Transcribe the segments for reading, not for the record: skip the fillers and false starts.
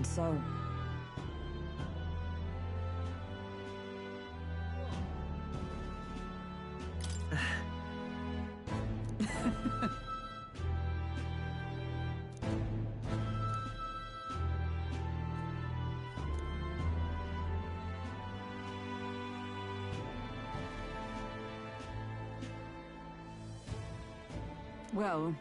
And so... Well...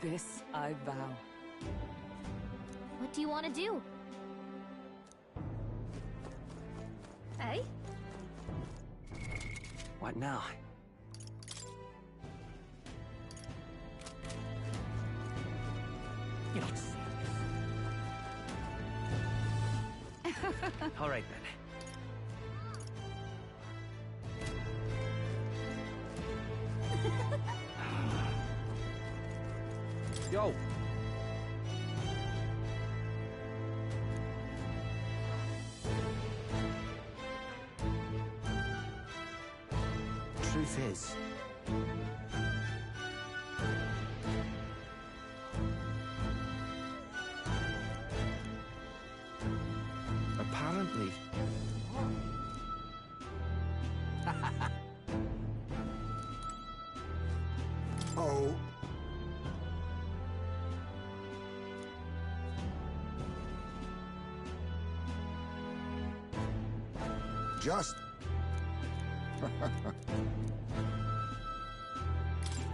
This I vow. What do you want to do? Eh? What now? You're not serious. All right then. Yo! Truth is... apparently... Oh. Just...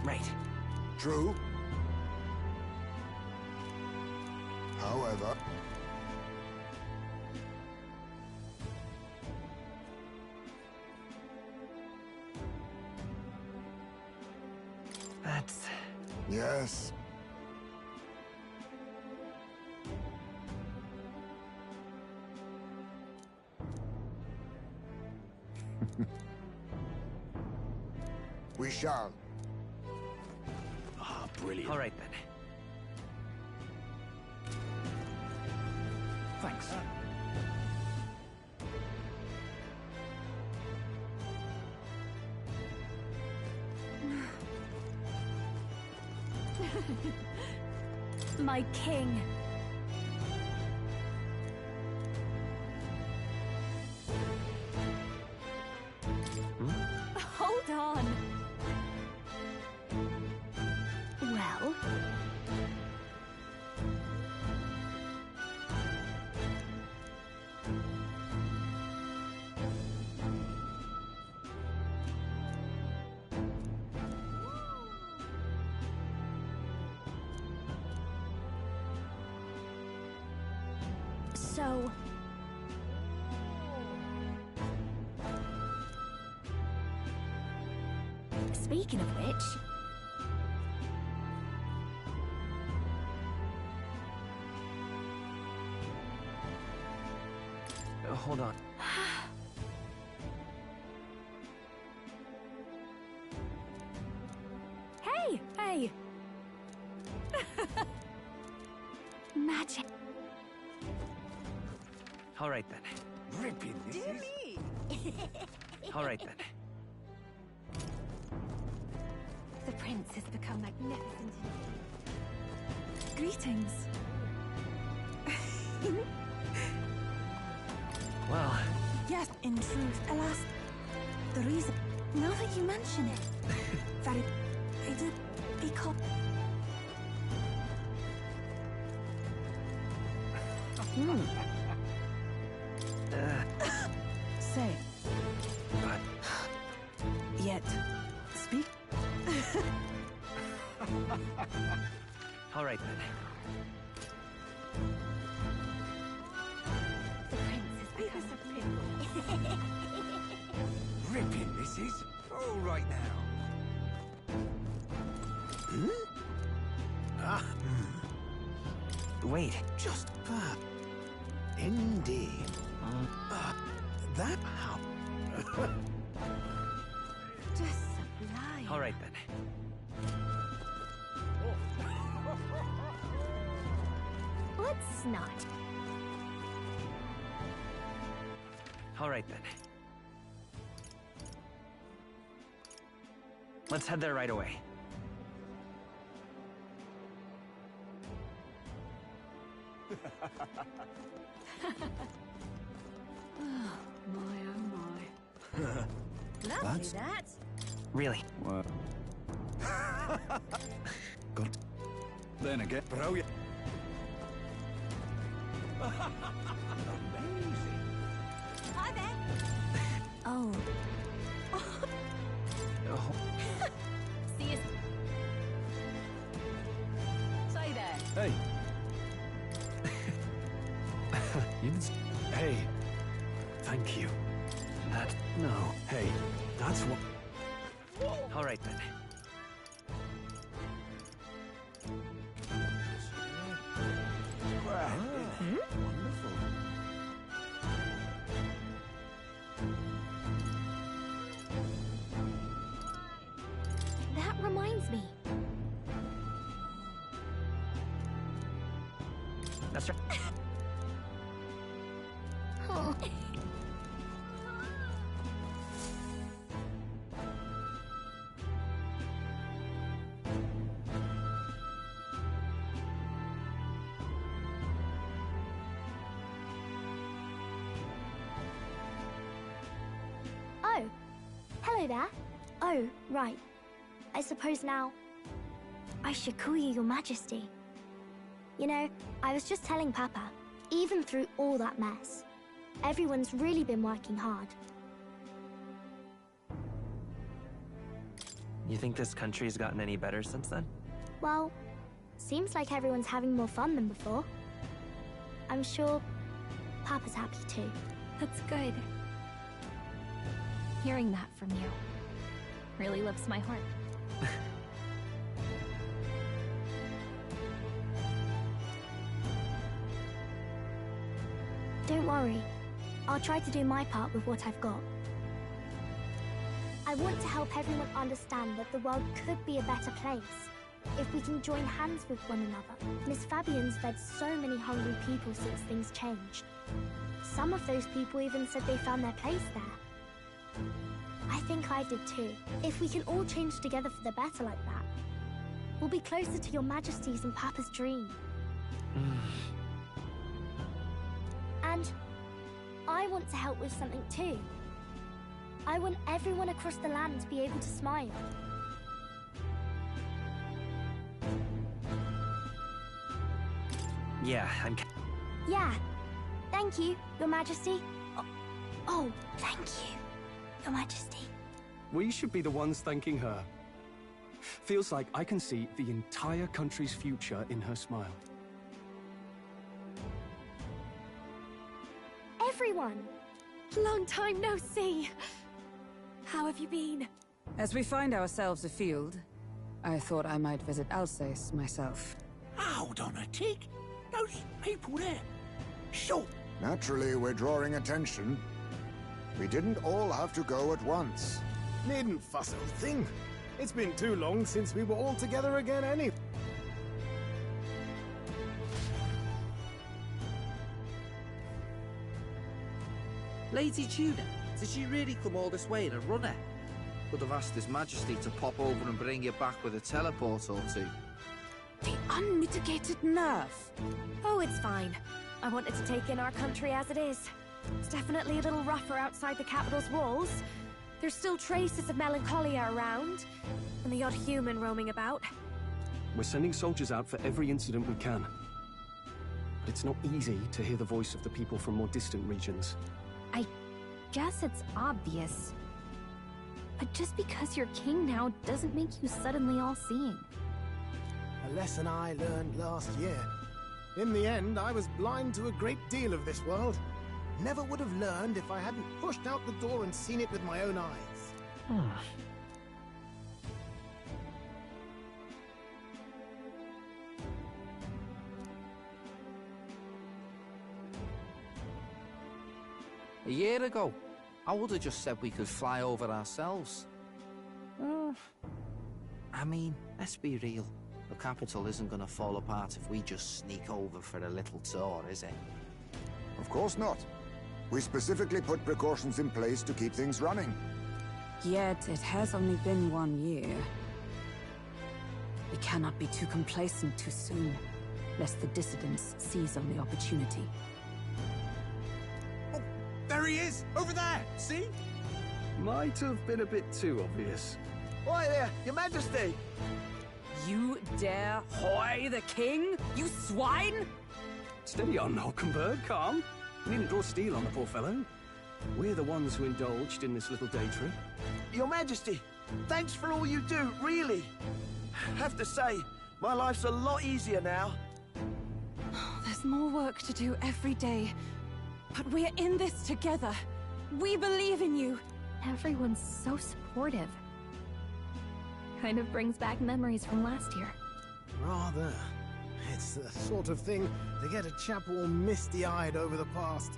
Right. True. However... That's... Yes. We shall. Ah, brilliant. All right then. Thanks. My king. Hold on. Well... So... Speaking of which... Hold on. Hey! Hey! Magic. All right then. Ripping this is. All right then. The prince has become magnificent. Greetings. Well... Yes, in truth, alas, the reason... Now that you mention it, very... I did... because... Say, But... yet, speak... All right then. The prince has become magnificent. Ripping this is. All right now. Ah, Wait. just that. Indeed. That how? Just sublime. All right then. Let's not. All right then. Let's head there right away. Oh, my, oh, my. Lovely, that. Really. What? Good. Then again, brilliant. Amazing. Hi there. Oh, Oh, See you. Say there. Hey. Hey. Thank you. that... No. Hey. That's what. All right, then. Wonderful. That reminds me. That's right. Oh. Oh, hello there. Oh, right. I suppose now I should call you Your Majesty. You know, I was just telling Papa, even through all that mess, everyone's really been working hard. You think this country's gotten any better since then? Well, seems like everyone's having more fun than before. I'm sure Papa's happy too. That's good. Hearing that from you really lifts my heart. Don't worry. I'll try to do my part with what I've got. I want to help everyone understand that the world could be a better place if we can join hands with one another. Miss Fabian's fed so many hungry people since things changed. Some of those people even said they found their place there. I think I did too. If we can all change together for the better like that, we'll be closer to Your Majesty's and Papa's dream. And I want to help with something too. I want everyone across the land to be able to smile. Yeah, Yeah. Thank you, Your Majesty. Oh, thank you, Your Majesty. We should be the ones thanking her. Feels like I can see the entire country's future in her smile. Everyone! Long time no see. How have you been? As we find ourselves afield, I thought I might visit Alsace myself. Hold on a tick. Those people there. Sure. Naturally, we're drawing attention. We didn't all have to go at once. Needn't fuss, old thing. It's been too long since we were all together again anyway. Lady Tuna, did she really come all this way in a runner? Would have asked His Majesty to pop over and bring you back with a teleport or two. The unmitigated nerve! Oh, it's fine. I wanted to take in our country as it is. It's definitely a little rougher outside the capital's walls. There's still traces of melancholia around, and the odd human roaming about. We're sending soldiers out for every incident we can. But it's not easy to hear the voice of the people from more distant regions. I guess it's obvious. But just because you're king now doesn't make you suddenly all-seeing. A lesson I learned last year. In the end, I was blind to a great deal of this world. Never would have learned if I hadn't pushed out the door and seen it with my own eyes. A year ago, I would have just said we could fly over ourselves. I mean, let's be real. The capital isn't going to fall apart if we just sneak over for a little tour, is it? Of course not. We specifically put precautions in place to keep things running. Yet it has only been 1 year. We cannot be too complacent too soon, lest the dissidents seize on the opportunity. Oh, there he is! Over there! See? Might have been a bit too obvious. Oi there, Your Majesty! You dare hoy the king? You swine! Steady on, Hulkenberg, calm. You needn't draw steel on the poor fellow. We're the ones who indulged in this little day trip. Your Majesty, thanks for all you do, really. Have to say, my life's a lot easier now. There's more work to do every day, but we're in this together. We believe in you. Everyone's so supportive. Kind of brings back memories from last year. Rather. It's the sort of thing to get a chap all misty-eyed over the past.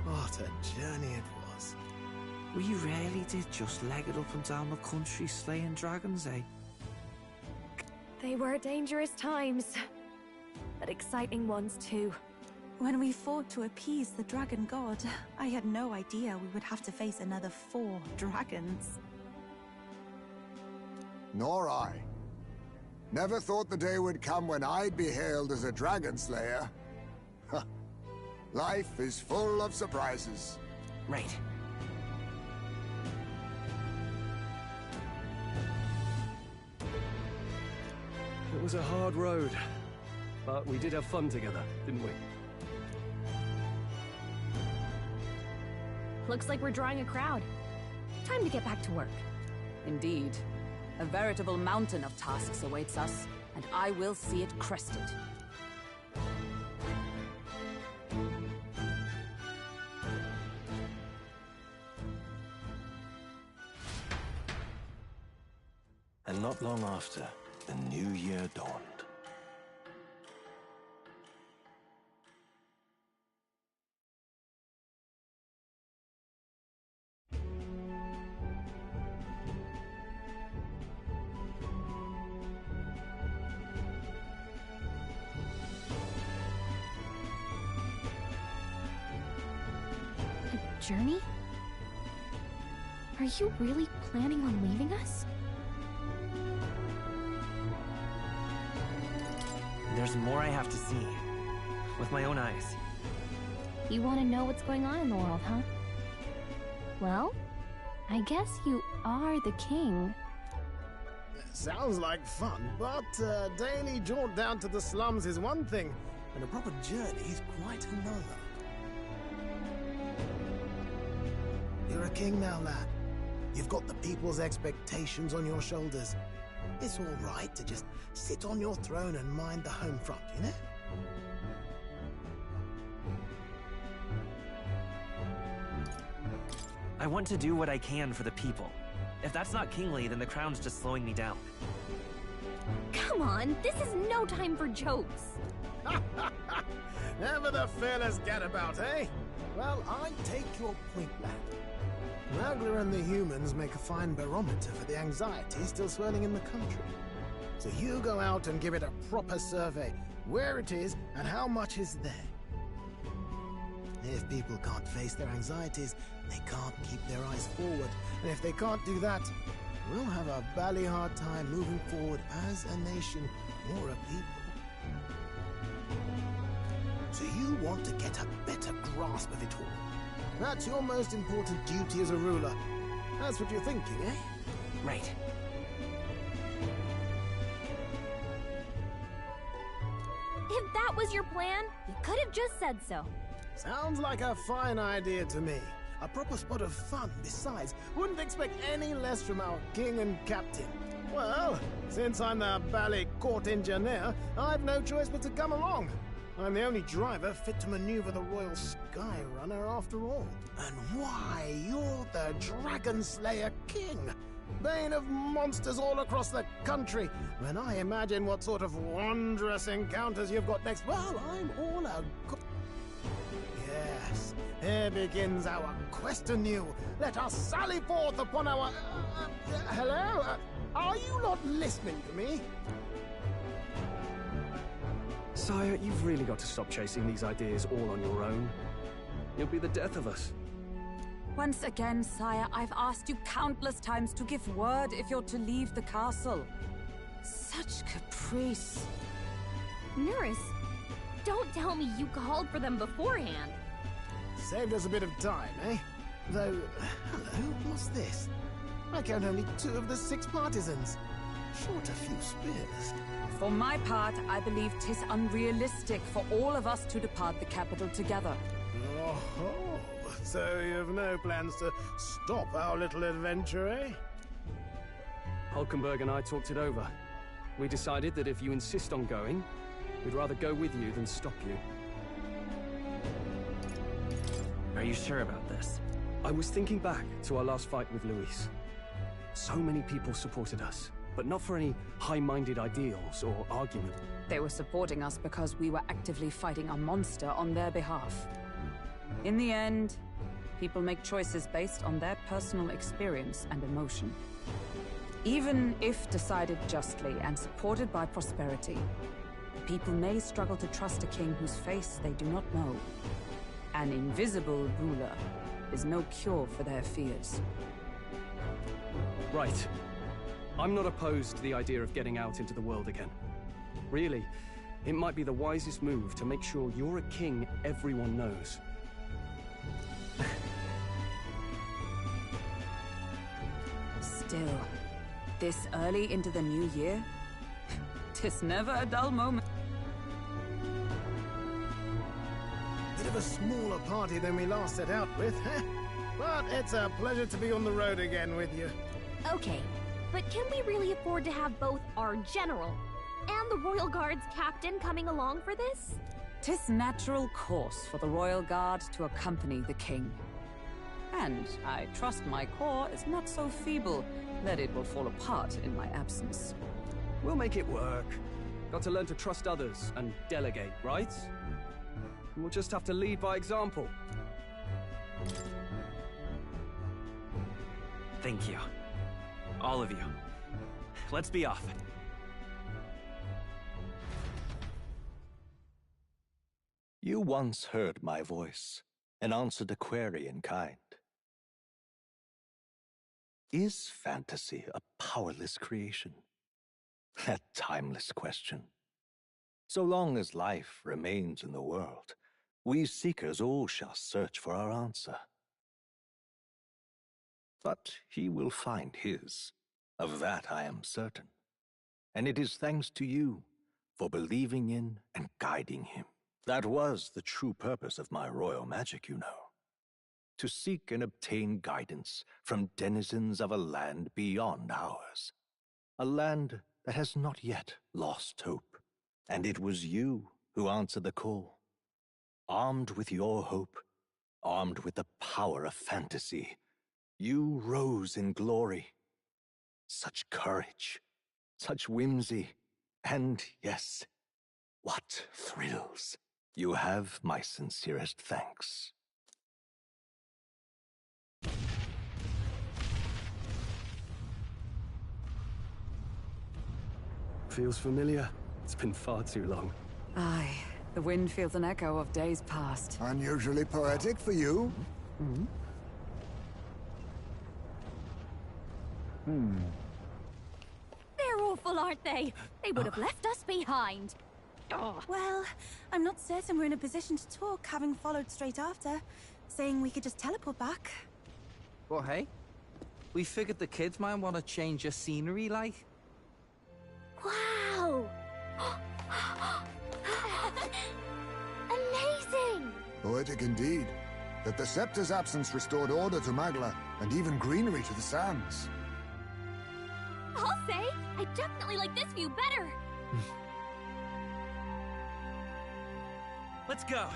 What a journey it was. We really did just leg it up and down the country slaying dragons, eh? They were dangerous times, but exciting ones too. When we fought to appease the dragon god, I had no idea we would have to face another 4 dragons. Nor I. Never thought the day would come when I'd be hailed as a dragon slayer. Huh. Life is full of surprises. Right. It was a hard road, but we did have fun together, didn't we? Looks like we're drawing a crowd. Time to get back to work. Indeed. A veritable mountain of tasks awaits us, and I will see it crested. And not long after, the new year dawned. A journey? Are you really planning on leaving us? There's more I have to see. With my own eyes. You want to know what's going on in the world, huh? Well, I guess you are the king. Sounds like fun, but a daily jaunt down to the slums is one thing, and a proper journey is quite another. You're a king now, lad. You've got the people's expectations on your shoulders. It's all right to just sit on your throne and mind the home front, you know? I want to do what I can for the people. If that's not kingly, then the crown's just slowing me down. Come on, this is no time for jokes. Never the fearless gadabout, eh? Well, I take your point, lad. Nagler and the humans make a fine barometer for the anxiety still swirling in the country. So you go out and give it a proper survey, where it is and how much is there. If people can't face their anxieties, they can't keep their eyes forward. And if they can't do that, we'll have a bally hard time moving forward as a nation or a people. So you want to get a better grasp of it all. That's your most important duty as a ruler. That's what you're thinking, eh? Right. If that was your plan, you could have just said so. Sounds like a fine idea to me. A proper spot of fun, besides. Wouldn't expect any less from our king and captain. Well, since I'm the bally court engineer, I've no choice but to come along. I'm the only driver fit to maneuver the Royal Skyrunner after all. And why, you're the Dragon Slayer King, bane of monsters all across the country. When I imagine what sort of wondrous encounters you've got next, well, I'm all a go- Yes, here begins our quest anew. Let us sally forth upon our... hello? Are you not listening to me? Sire, you've really got to stop chasing these ideas all on your own. You'll be the death of us. Once again, sire, I've asked you countless times to give word if you're to leave the castle. Such caprice. Nurse, don't tell me you called for them beforehand. Saved us a bit of time, eh? Though, hello, what's this? I count only 2 of the 6 partisans. Short a few spears. For my part, I believe 'tis unrealistic for all of us to depart the capital together. Oh, so you've no plans to stop our little adventure, eh? Hulkenberg and I talked it over. We decided that if you insist on going, we'd rather go with you than stop you. Are you sure about this? I was thinking back to our last fight with Luis. So many people supported us, but not for any high-minded ideals or argument. They were supporting us because we were actively fighting a monster on their behalf. In the end, people make choices based on their personal experience and emotion. Even if decided justly and supported by prosperity, people may struggle to trust a king whose face they do not know. An invisible ruler is no cure for their fears. Right. I'm not opposed to the idea of getting out into the world again. Really, it might be the wisest move to make sure you're a king everyone knows. Still, this early into the new year? 'Tis never a dull moment. Bit of a smaller party than we last set out with, huh? But it's a pleasure to be on the road again with you. Okay, but can we really afford to have both our general and the Royal Guard's captain coming along for this? 'Tis natural course for the Royal Guard to accompany the king. And I trust my corps is not so feeble that it will fall apart in my absence. We'll make it work. Got to learn to trust others and delegate, right? We'll just have to lead by example. Thank you. All of you. Let's be off. You once heard my voice and answered a query in kind. Is fantasy a powerless creation? That timeless question. So long as life remains in the world, we seekers all shall search for our answer. But he will find his. Of that I am certain. And it is thanks to you for believing in and guiding him. That was the true purpose of my royal magic, you know. To seek and obtain guidance from denizens of a land beyond ours. A land that has not yet lost hope. And it was you who answered the call. Armed with your hope, armed with the power of fantasy, you rose in glory. Such courage, such whimsy, and yes, what thrills. You have my sincerest thanks. Feels familiar. It's been far too long. Aye, the wind feels an echo of days past. Unusually poetic for you. They're awful, aren't they? They would have left us behind. Oh. Well, I'm not certain we're in a position to talk, having followed straight after, saying we could just teleport back. Well, hey, we figured the kids might want to change your scenery, like. Wow! Amazing! Poetic indeed. That the Scepter's absence restored order to Magla, and even greenery to the sands. I'll say, I definitely like this view better. Let's go.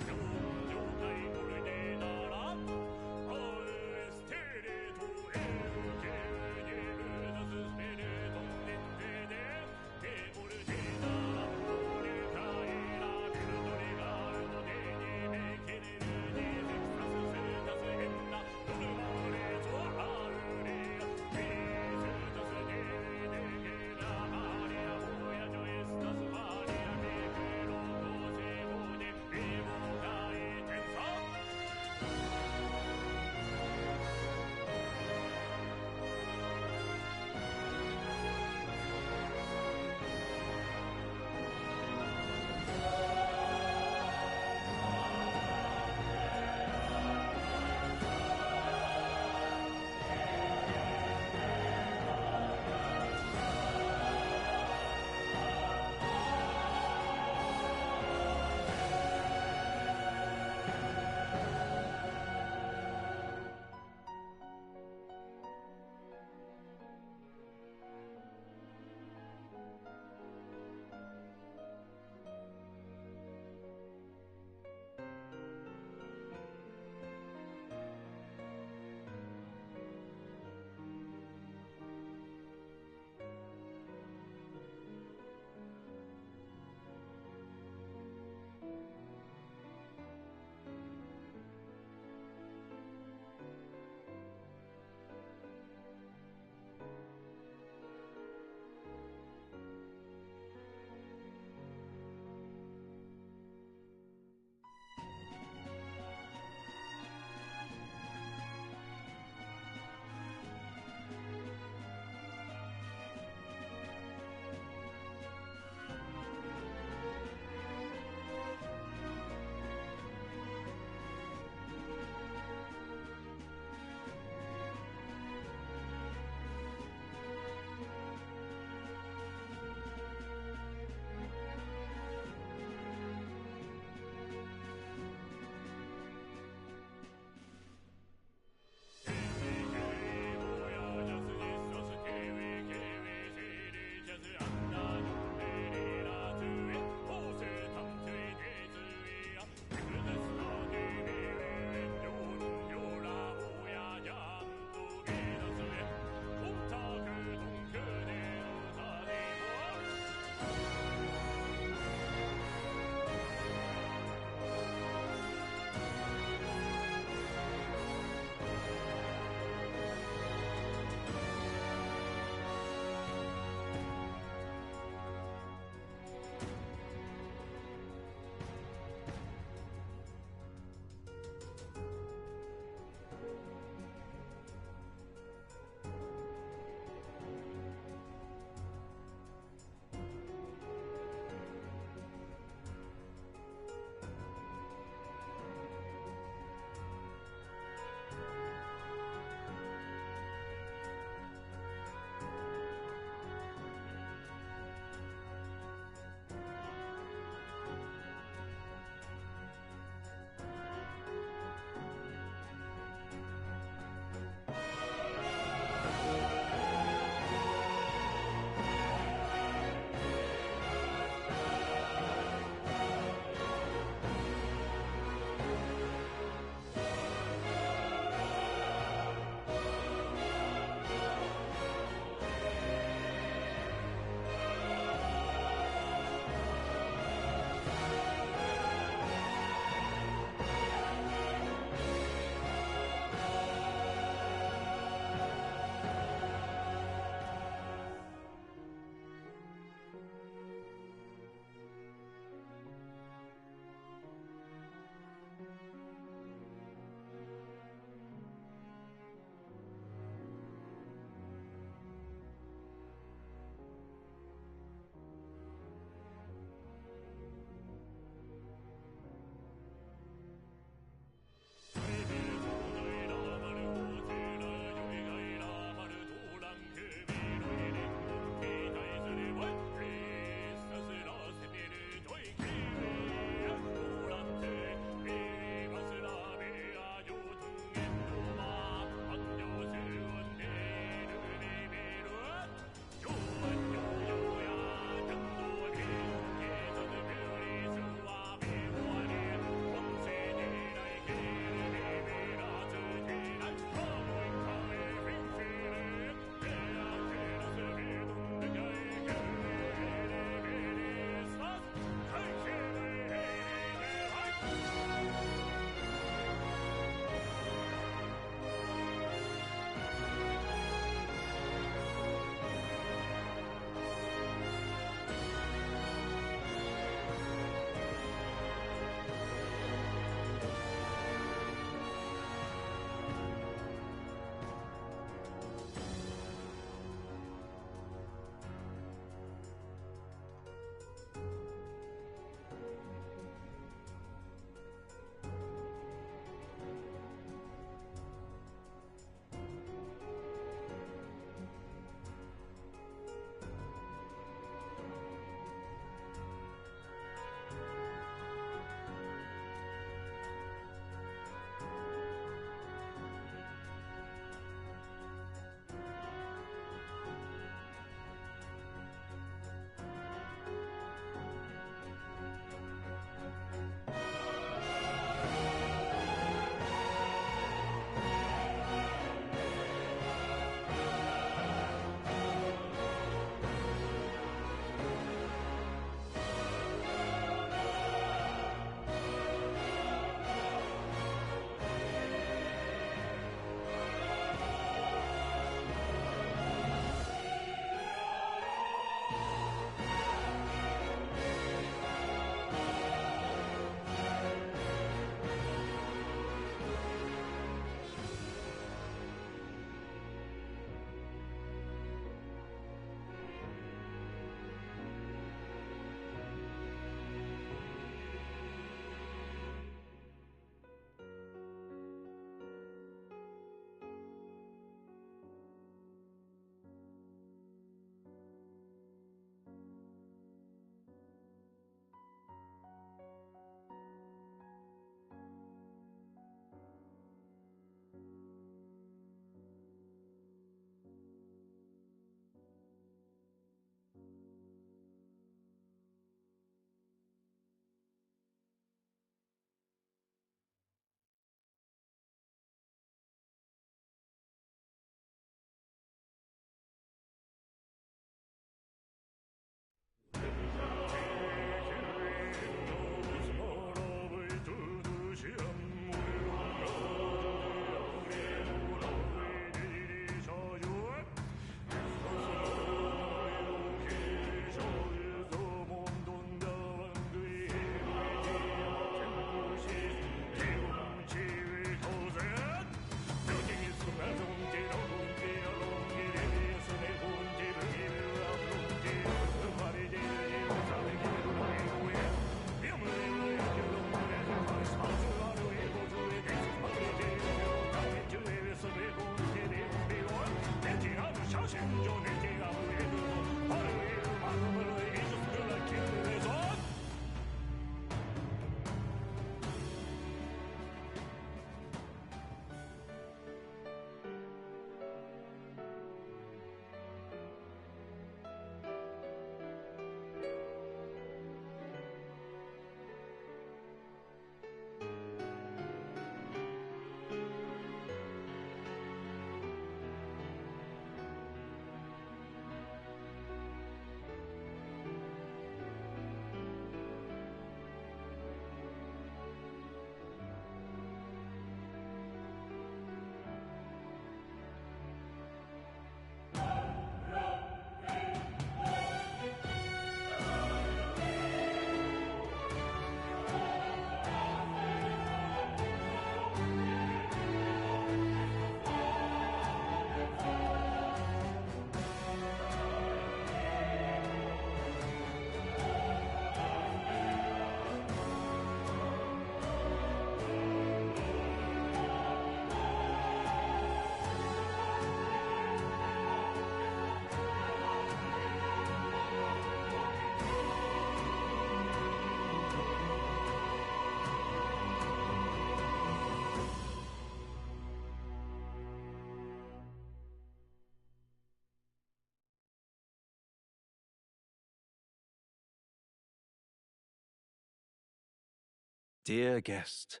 Dear guest,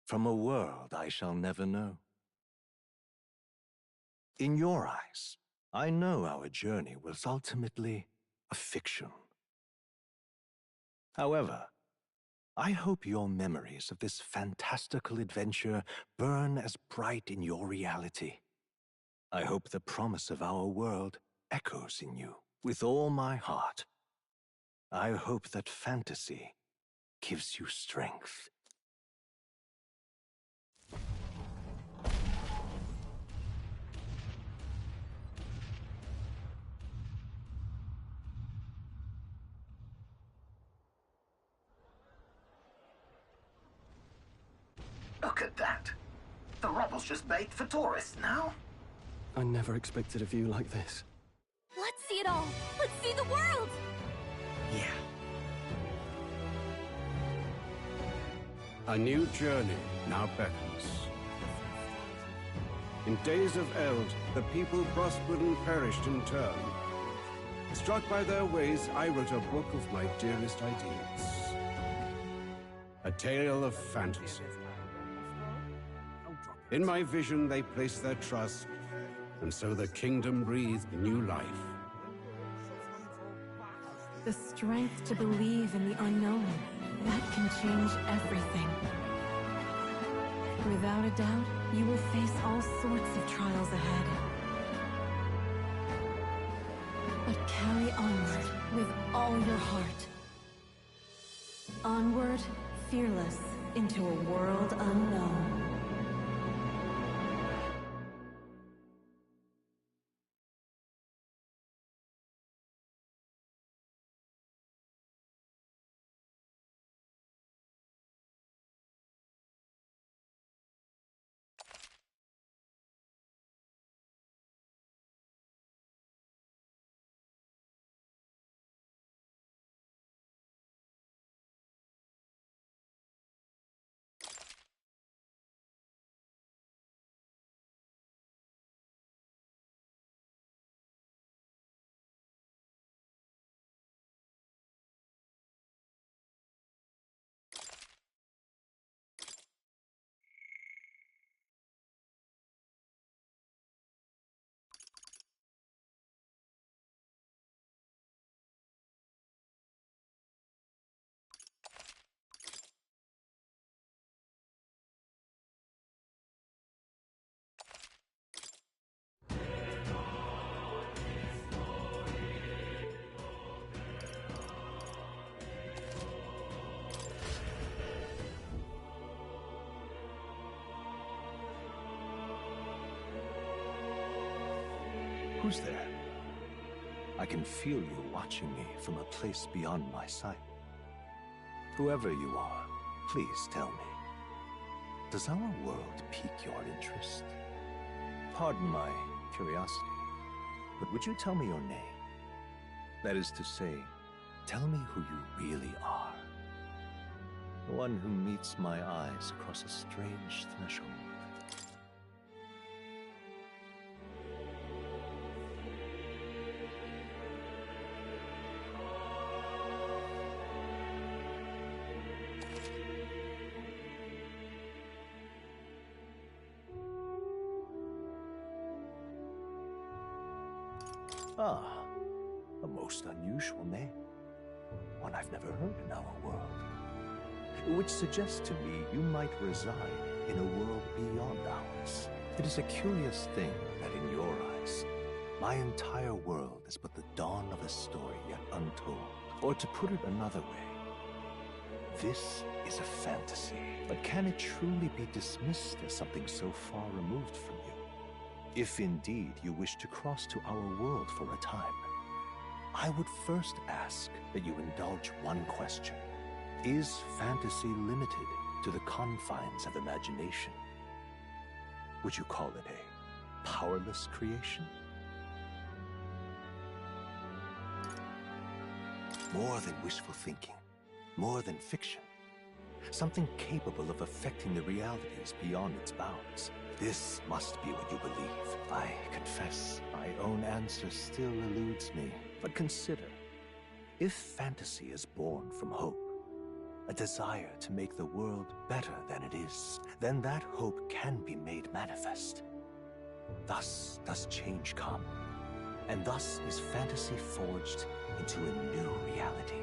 from a world I shall never know. In your eyes, I know our journey was ultimately a fiction. However, I hope your memories of this fantastical adventure burn as bright in your reality. I hope the promise of our world echoes in you with all my heart. I hope that fantasy gives you strength. Look at that. The rubble's just baked for tourists now. I never expected a view like this. Let's see it all. Let's see the world. Yeah. A new journey now beckons. In days of eld, the people prospered and perished in turn. Struck by their ways, I wrote a book of my dearest ideas. A tale of fantasy. In my vision, they placed their trust, and so the kingdom breathed new life. The strength to believe in the unknown, that can change everything. Without a doubt, you will face all sorts of trials ahead. But carry onward with all your heart. Onward, fearless, into a world unknown. Who's there? I can feel you watching me from a place beyond my sight. Whoever you are, please tell me. Does our world pique your interest? Pardon my curiosity, but would you tell me your name? That is to say, tell me who you really are. The one who meets my eyes across a strange threshold. Ah, a most unusual name. One I've never heard in our world. Which suggests to me you might reside in a world beyond ours. It is a curious thing that in your eyes, my entire world is but the dawn of a story yet untold. Or to put it another way, this is a fantasy. But can it truly be dismissed as something so far removed from you? If indeed you wish to cross to our world for a time, I would first ask that you indulge one question. Is fantasy limited to the confines of imagination? Would you call it a powerless creation? More than wishful thinking, more than fiction. Something capable of affecting the realities beyond its bounds. This must be what you believe. I confess, my own answer still eludes me. But consider, if fantasy is born from hope, a desire to make the world better than it is, then that hope can be made manifest. Thus does change come, and thus is fantasy forged into a new reality.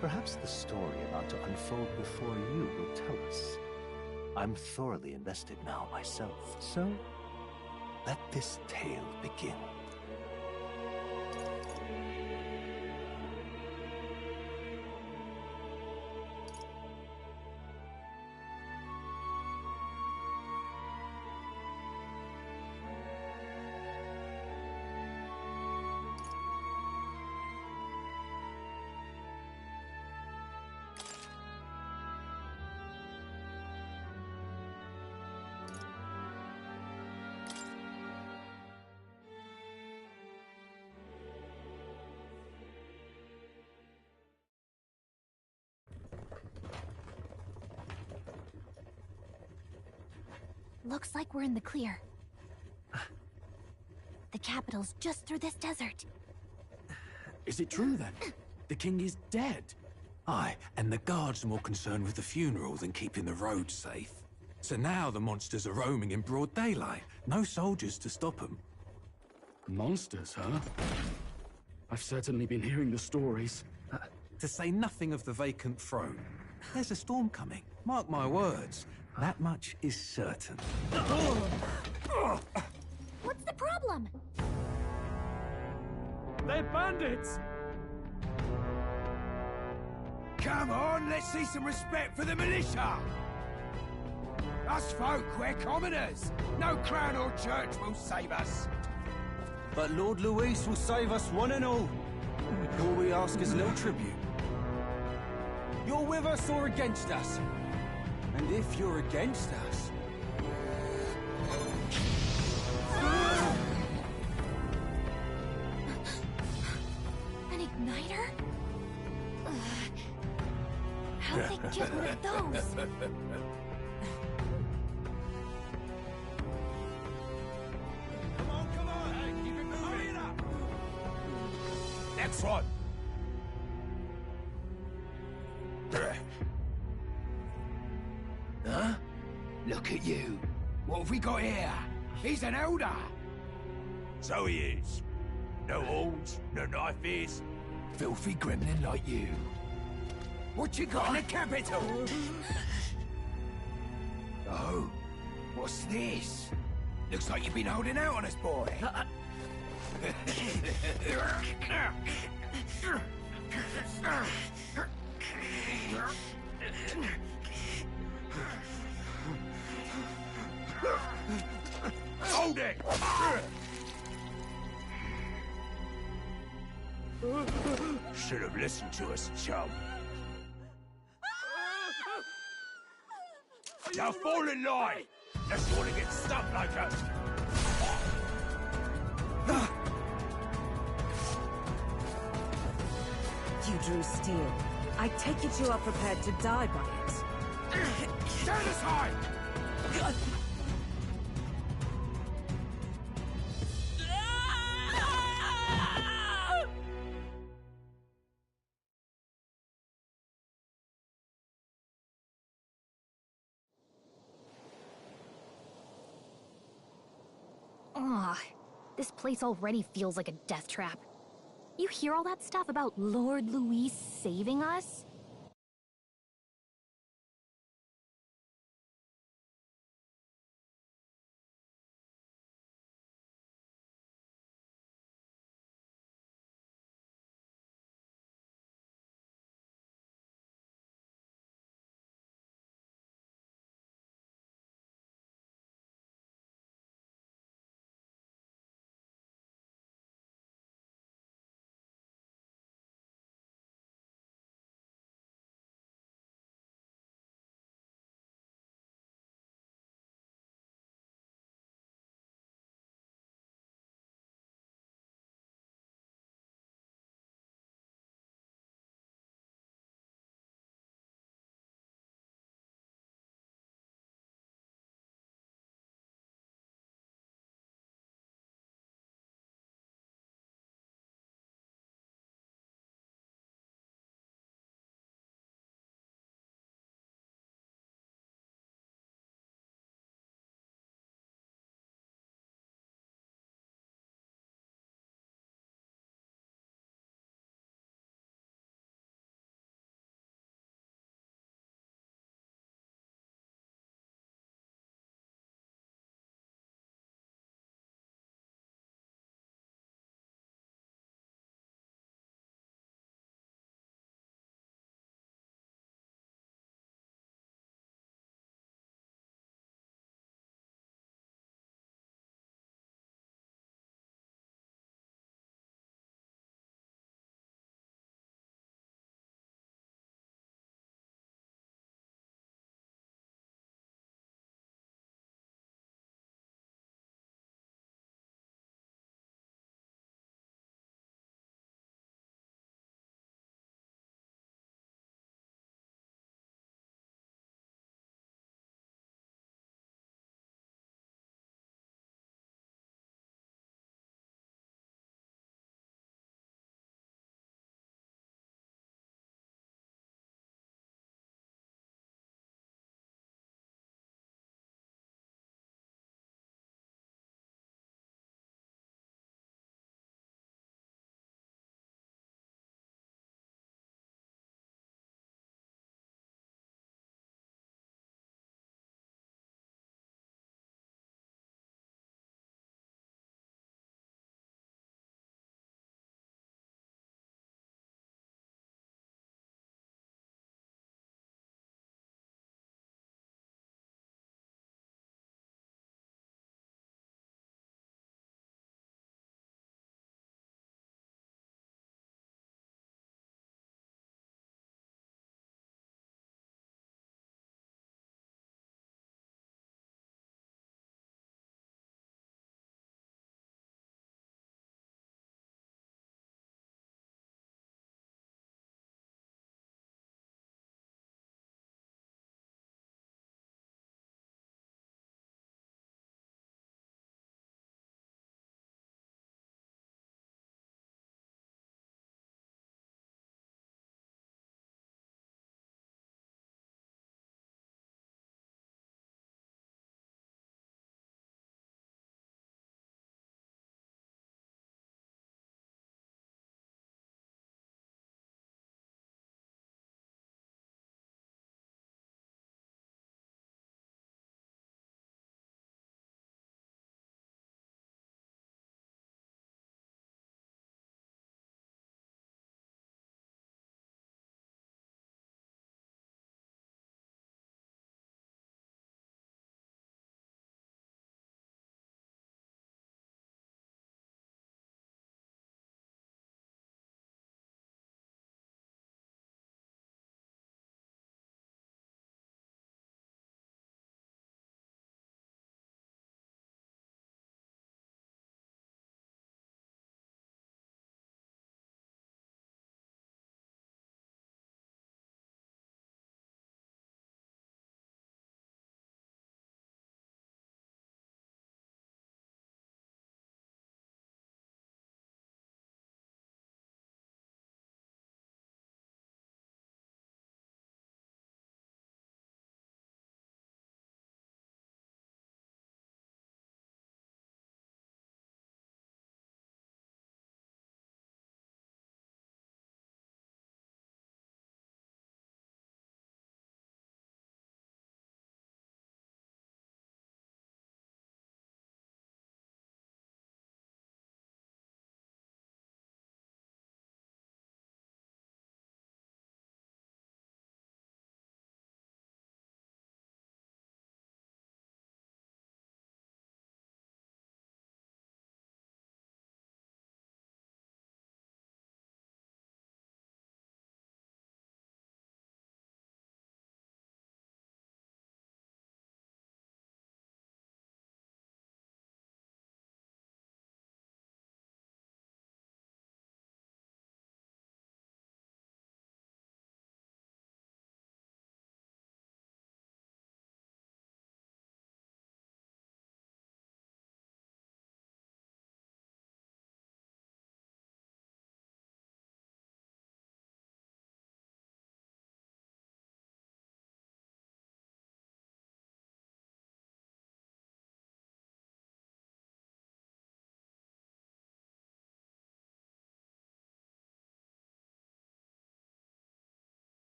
Perhaps the story about to unfold before you will tell us. I'm thoroughly invested now myself, so let this tale begin. Looks like we're in the clear. The capital's just through this desert. Is it true then? The king is dead? Aye, and the guards are more concerned with the funeral than keeping the roads safe. So now the monsters are roaming in broad daylight. No soldiers to stop them. Monsters, huh? I've certainly been hearing the stories. To say nothing of the vacant throne. There's a storm coming. Mark my words. That much is certain. What's the problem? They're bandits! Come on, let's see some respect for the militia! Us folk, we're commoners. No crown or church will save us. But Lord Luis will save us one and all. All we ask is a little tribute. You're with us or against us? And if you're against us... An igniter? How'd they get one of those? Come on, hey, keep it moving. Hurry it up. Next one. Huh? Look at you. What have we got here? He's an elder. So he is. No horns, no knife ears. Filthy gremlin like you. What you got in the capital? Oh, what's this? Looks like you've been holding out on us, boy. Hold it! Should have listened to us, chum. Now fall in line! Unless you want to get stuck like us. You drew steel. I take it you are prepared to die by it. Stand aside! Ugh, this place already feels like a death trap. You hear all that stuff about Lord Luis saving us?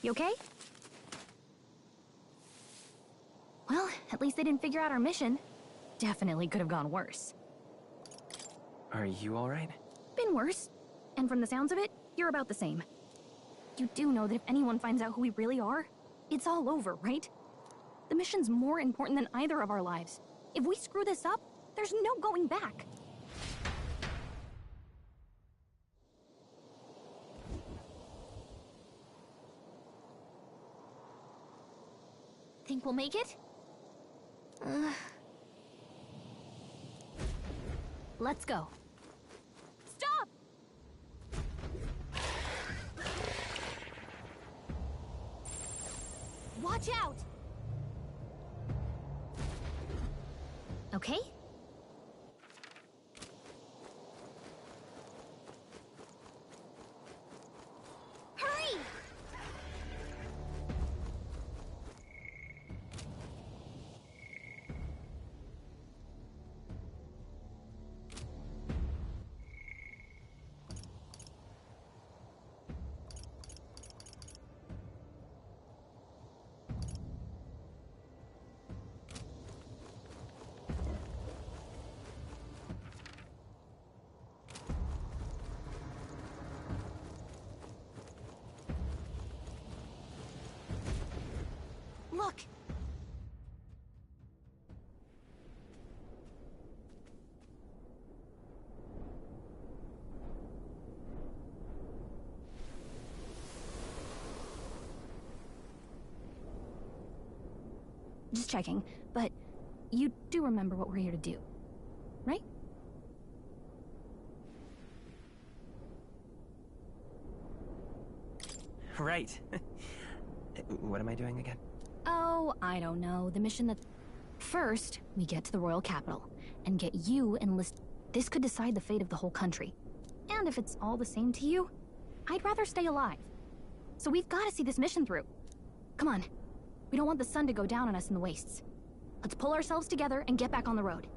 You okay? Well, at least they didn't figure out our mission. Definitely could have gone worse. Are you alright? Been worse. And from the sounds of it, you're about the same. You do know that if anyone finds out who we really are, it's all over, right? The mission's more important than either of our lives. If we screw this up, there's no going back. Think we'll make it? Let's go. Stop! Watch out! Okay? Hurry! Look! Just checking, but you do remember what we're here to do, right? Right. What am I doing again? Oh, I don't know. The mission that... First, we get to the royal capital and get you enlisted. This could decide the fate of the whole country. And if it's all the same to you, I'd rather stay alive. So we've got to see this mission through. Come on. We don't want the sun to go down on us in the wastes. Let's pull ourselves together and get back on the road.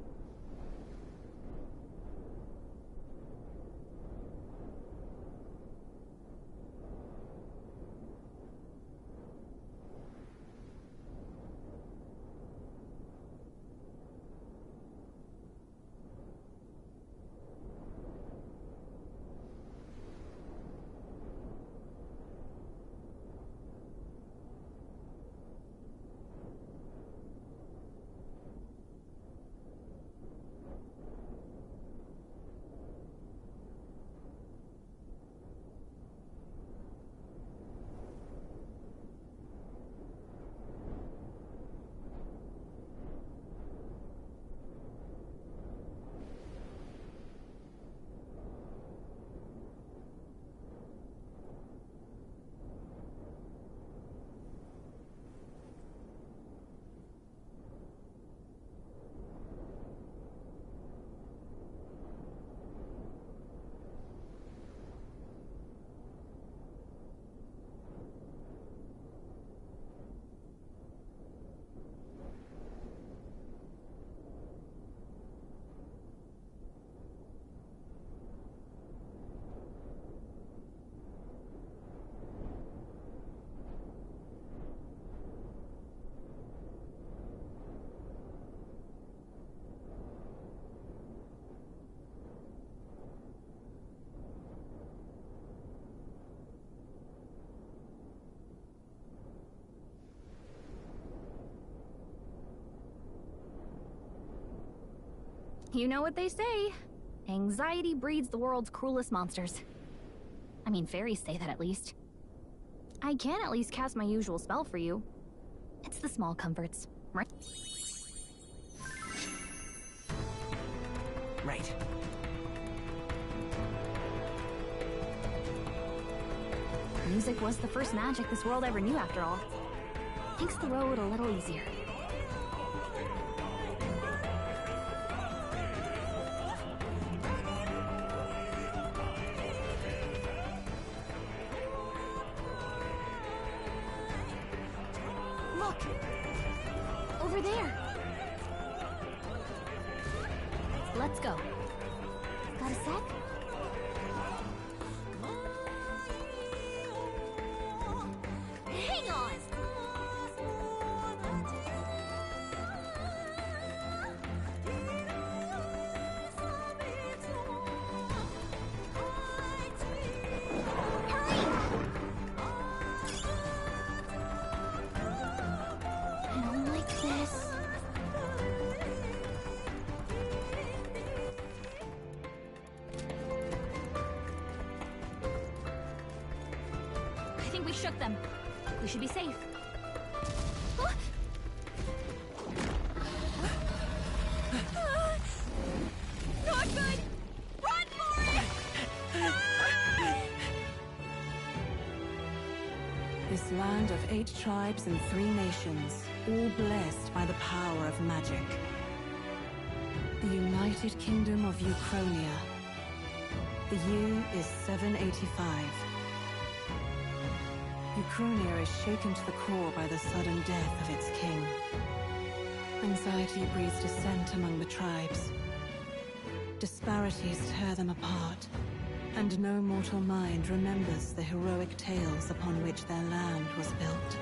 You know what they say. Anxiety breeds the world's cruelest monsters. I mean, fairies say that at least. I can at least cast my usual spell for you. It's the small comforts, right? Right. Music was the first magic this world ever knew, after all. Makes the road a little easier. Look! Over there! Let's go. Got a sec? shook them. We should be safe. Not good! Run for it! This land of 8 tribes and 3 nations, all blessed by the power of magic. The United Kingdom of Uchronia. The year is 785. Uchronia is shaken to the core by the sudden death of its king. Anxiety breeds dissent among the tribes. Disparities tear them apart, and no mortal mind remembers the heroic tales upon which their land was built.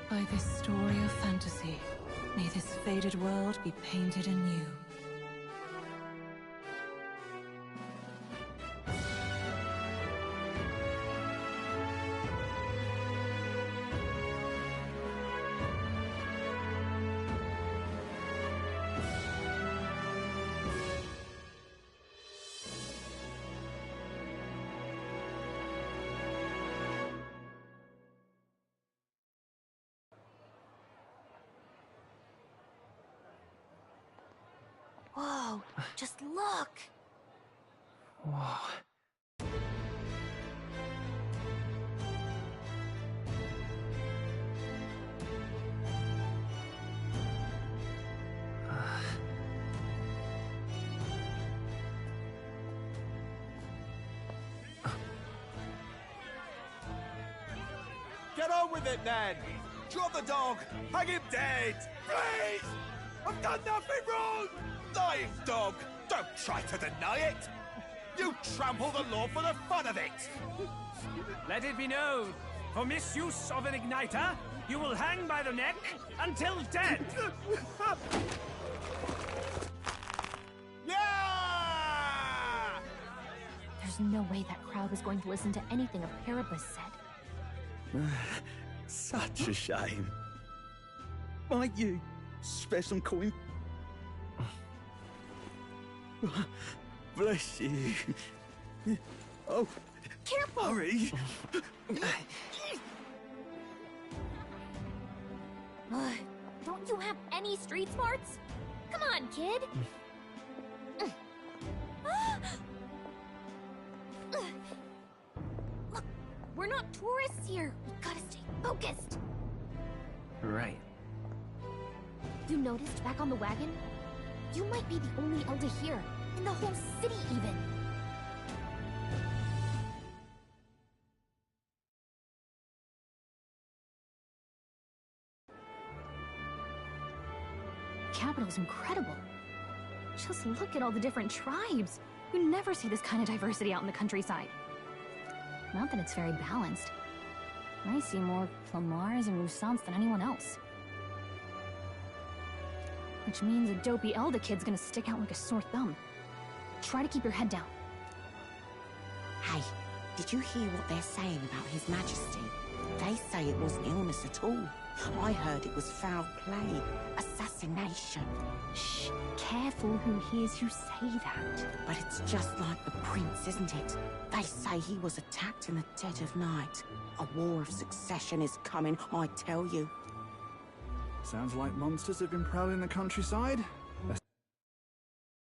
By this story of fantasy, may this faded world be painted anew. Whoa, just look! Whoa. Get on with it, then! Drop the dog! Hang him dead! Please! I've done nothing wrong! Lying dog! Don't try to deny it! You trample the law for the fun of it! Let it be known, for misuse of an igniter, you will hang by the neck until dead! Yeah! There's no way that crowd was going to listen to anything a Paribus said. Such a shame. Might you spare some coin? Bless you. Oh, careful! Hurry! Don't you have any street smarts? Come on, kid! Look, we're not tourists here. We gotta stay focused. Right. You noticed back on the wagon? You might be the only elder here, in the whole city even. Capital's incredible. Just look at all the different tribes. You never see this kind of diversity out in the countryside. Not that it's very balanced. I see more Clamars and Roussants than anyone else. Which means a dopey Elder kid's gonna stick out like a sore thumb. Try to keep your head down. Hey, did you hear what they're saying about His Majesty? They say it wasn't illness at all. I heard it was foul play, assassination. Shh, careful who hears you say that. But it's just like the prince, isn't it? They say he was attacked in the dead of night. A war of succession is coming, I tell you. Sounds like monsters have been prowling the countryside.